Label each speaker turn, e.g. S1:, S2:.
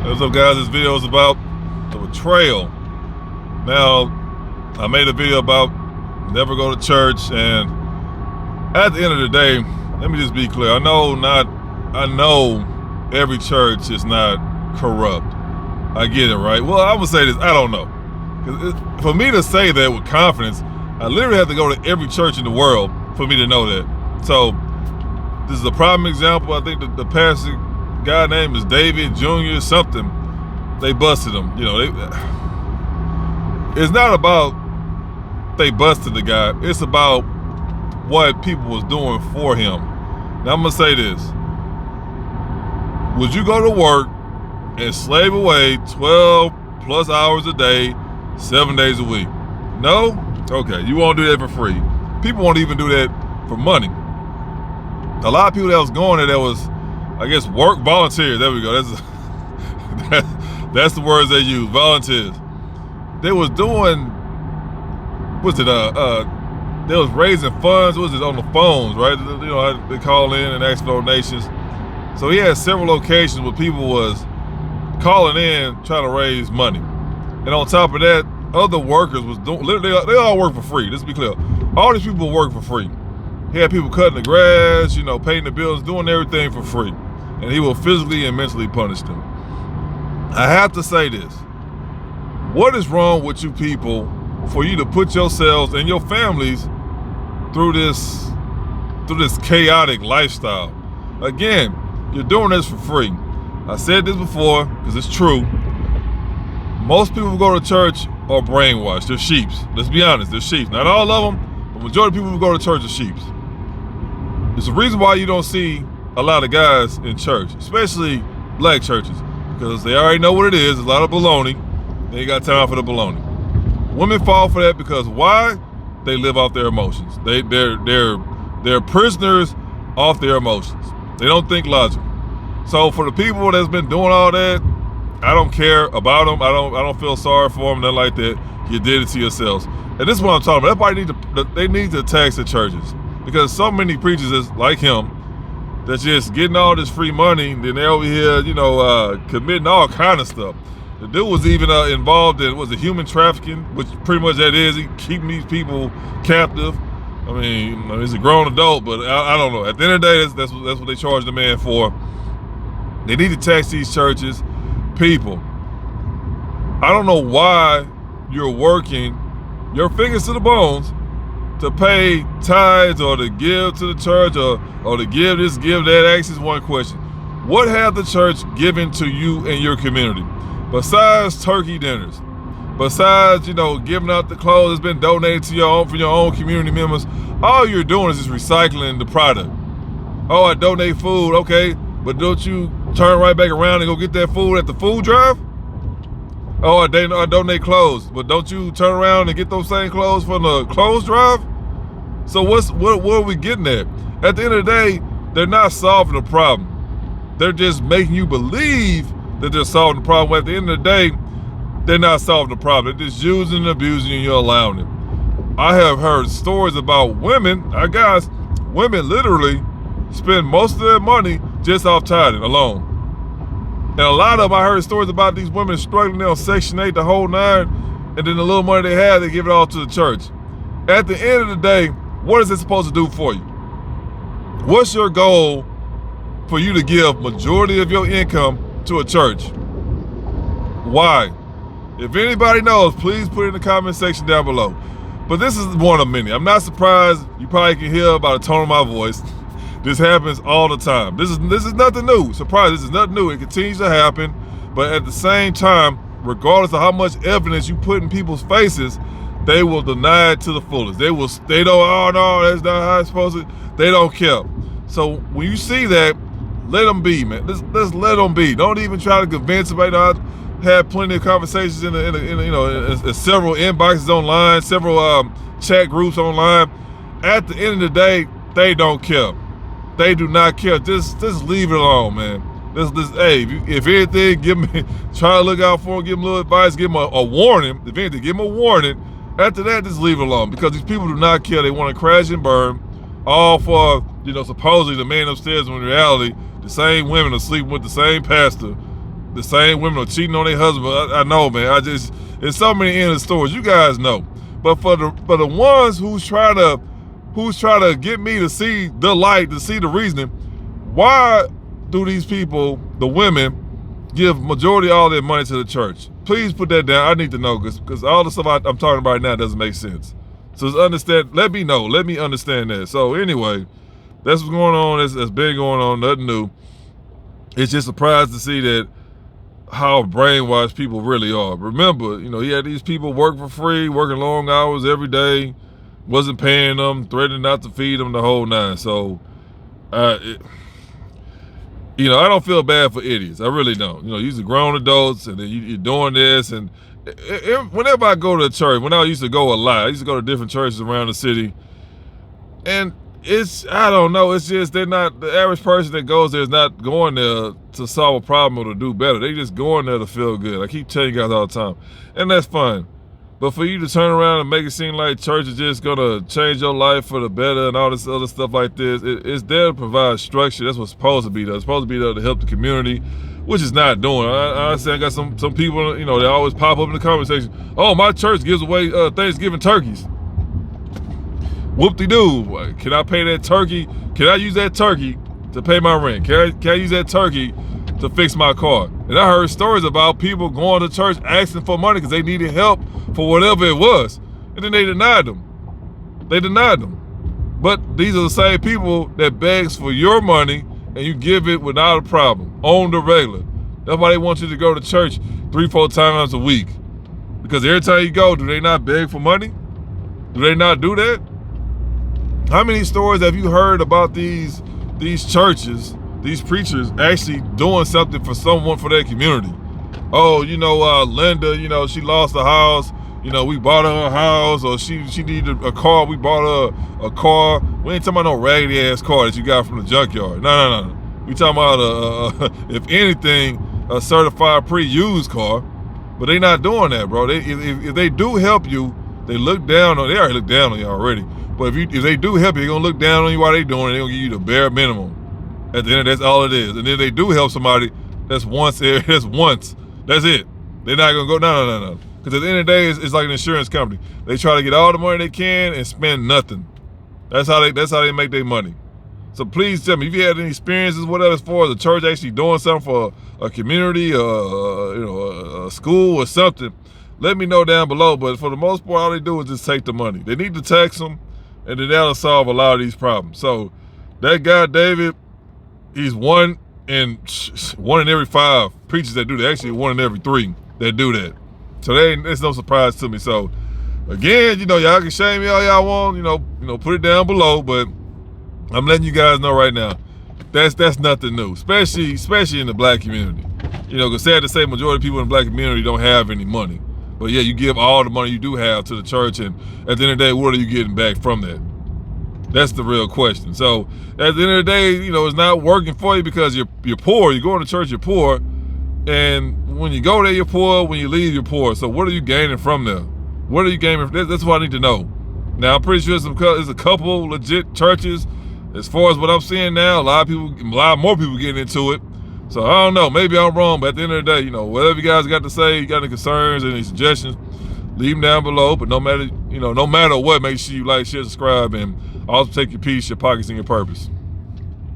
S1: What's up, guys? This video is about the betrayal. Now, I made a video about never go to church, and at the end of the day, let me just be clear. I know every church is not corrupt. I get it, right? Well, I would say this, I don't know. For me to say that with confidence, I literally have to go to every church in the world for me to know that. So, this is a prime example. I think the pastor guy name is David Jr. something. They busted him. It's not about they busted the guy. It's about what people was doing for him. Now I'm gonna say this. Would you go to work and slave away 12 plus hours a day, 7 days a week? No? Okay, you won't do that for free. People won't even do that for money. A lot of people that was going there that was, I guess, work volunteers. There we go. That's the words they use, volunteers. They was doing, they was raising funds, on the phones, right? They call in and ask for donations. So he had several locations where people was calling in trying to raise money. And on top of that, other workers was doing, literally, they all work for free. Let's be clear. All these people work for free. He had people cutting the grass, paying the bills, doing everything for free. And he will physically and mentally punish them. I have to say this. What is wrong with you people for you to put yourselves and your families through this chaotic lifestyle? Again, you're doing this for free. I said this before because it's true. Most people who go to church are brainwashed. They're sheeps. Let's be honest, they're sheeps. Not all of them, but the majority of people who go to church are sheeps. It's the reason why you don't see a lot of guys in church, especially black churches, because they already know what it is. There's a lot of baloney. They ain't got time for the baloney. Women fall for that because why? They live off their emotions. They're prisoners off their emotions. They don't think logically. So for the people that's been doing all that, I don't care about them. I don't feel sorry for them, nothing like that. You did it to yourselves. And this is what I'm talking about. Everybody need to tax the churches, because so many preachers is like him that's just getting all this free money, and then they're over here, committing all kind of stuff. The dude was even involved in human trafficking, which pretty much that is. He keeping these people captive. I mean, he's a grown adult, but I don't know. At the end of the day, that's what they charge the man for. They need to tax these churches. People, I don't know why you're working your fingers to the bones to pay tithes or to give to the church or to give this, give that. Ask this one question. What have the church given to you and your community? Besides turkey dinners, besides, giving out the clothes that's been donated to for your own community members, all you're doing is just recycling the product. Oh, I donate food, okay, but don't you turn right back around and go get that food at the food drive? Oh, I donate clothes, but don't you turn around and get those same clothes from the clothes drive? So what are we getting at? At the end of the day, they're not solving the problem. They're just making you believe that they're solving the problem. At the end of the day, they're not solving the problem. They're just using and abusing you and you're allowing it. I have heard stories about women, women literally spend most of their money just off tithing alone. And a lot of them, I heard stories about these women struggling on Section 8, the whole nine, and then the little money they have, they give it all to the church. At the end of the day, what is it supposed to do for you? What's your goal for you to give majority of your income to a church? Why? If anybody knows, please put it in the comment section down below. But this is one of many. I'm not surprised. You probably can hear by the tone of my voice. This happens all the time. This is nothing new. Surprise, this is nothing new. It continues to happen. But at the same time, regardless of how much evidence you put in people's faces, they will deny it to the fullest. They don't, oh no, that's not how it's supposed to. They don't care. So when you see that, let them be, man. Let's let them be. Don't even try to convince somebody. I've had plenty of conversations in several inboxes online, several chat groups online. At the end of the day, they don't care. They do not care. Just leave it alone, man. Hey, if anything, try to look out for them, give them a little advice, give them a warning. If anything, give them a warning. After that, just leave it alone, because these people do not care. They want to crash and burn, all for, supposedly the man upstairs, when in reality, the same women are sleeping with the same pastor the same women are cheating on their husband. I know, man. There's so many endless stories. You guys know. But for the ones who's trying to get me to see the light, to see the reasoning, why do these people, the women, give majority of all their money to the church? Please put that down. I need to know, because all the stuff I'm talking about right now doesn't make sense. So understand. Let me know. Let me understand that. So anyway, that's what's going on. That's been going on. Nothing new. It's just a surprise to see that how brainwashed people really are. Remember, he had these people work for free, working long hours every day, wasn't paying them, threatening not to feed them, the whole nine. So, I don't feel bad for idiots. I really don't. These are grown adults, and then you're doing this. And whenever I go to a church, when I used to go a lot, I used to go to different churches around the city, and I don't know, it's just the average person that goes there is not going there to solve a problem or to do better. They just going there to feel good. I keep telling you guys all the time. And that's fine. But for you to turn around and make it seem like church is just gonna change your life for the better and all this other stuff like this, it's there to provide structure. That's what's supposed to be there. It's supposed to be there to help the community, which is not doing. I say I got some people, they always pop up in the conversation. Oh, my church gives away Thanksgiving turkeys. Whoop-de-doo. Can I pay that turkey? Can I use that turkey to pay my rent? Can I use that turkey to fix my car? And I heard stories about people going to church asking for money because they needed help for whatever it was. And then they denied them. But these are the same people that begs for your money and you give it without a problem, on the regular. That's why they want you to go to church 3-4 times a week. Because every time you go, do they not beg for money? Do they not do that? How many stories have you heard about these churches, these preachers actually doing something for someone, for their community? Oh, Linda, she lost a house. We bought her a house, or she needed a car. We bought her a car. We ain't talking about no raggedy ass car that you got from the junkyard. No. We talking about if anything, a certified pre-used car. But they not doing that, bro. If they do help you, they look down on. They already look down on you already. But if they do help you, they're gonna look down on you while they doing it. They're gonna give you the bare minimum. At the end, that's all it is. And then they do help somebody. That's once. That's once. That's it. They're not gonna go. No. Because at the end of the day, it's like an insurance company. They try to get all the money they can and spend nothing. That's how they make their money. So please tell me if you had any experiences, whatever, as far as the church actually doing something for a community, a school or something. Let me know down below. But for the most part, all they do is just take the money. They need to tax them, and then that'll solve a lot of these problems. So that guy David, he's one in every 5 preachers that do that. Actually, 1 in every 3 that do that. So it's no surprise to me. So again, y'all can shame me all y'all want. Put it down below. But I'm letting you guys know right now, that's nothing new, especially in the black community. Because sad to say, majority of people in the black community don't have any money. But yeah, you give all the money you do have to the church, and at the end of the day, what are you getting back from that? That's the real question. So at the end of the day, it's not working for you because you're poor. You go to church, you're poor, and when you go there, you're poor. When you leave, you're poor. So what are you gaining from there? What are you gaining? That's what I need to know. Now I'm pretty sure there's a couple legit churches. As far as what I'm seeing now, a lot more people getting into it. So I don't know, maybe I'm wrong, but at the end of the day, whatever you guys got to say, you got any concerns, any suggestions, leave them down below. But no matter what, make sure you like, share, subscribe, and also take your peace, your pockets, and your purpose.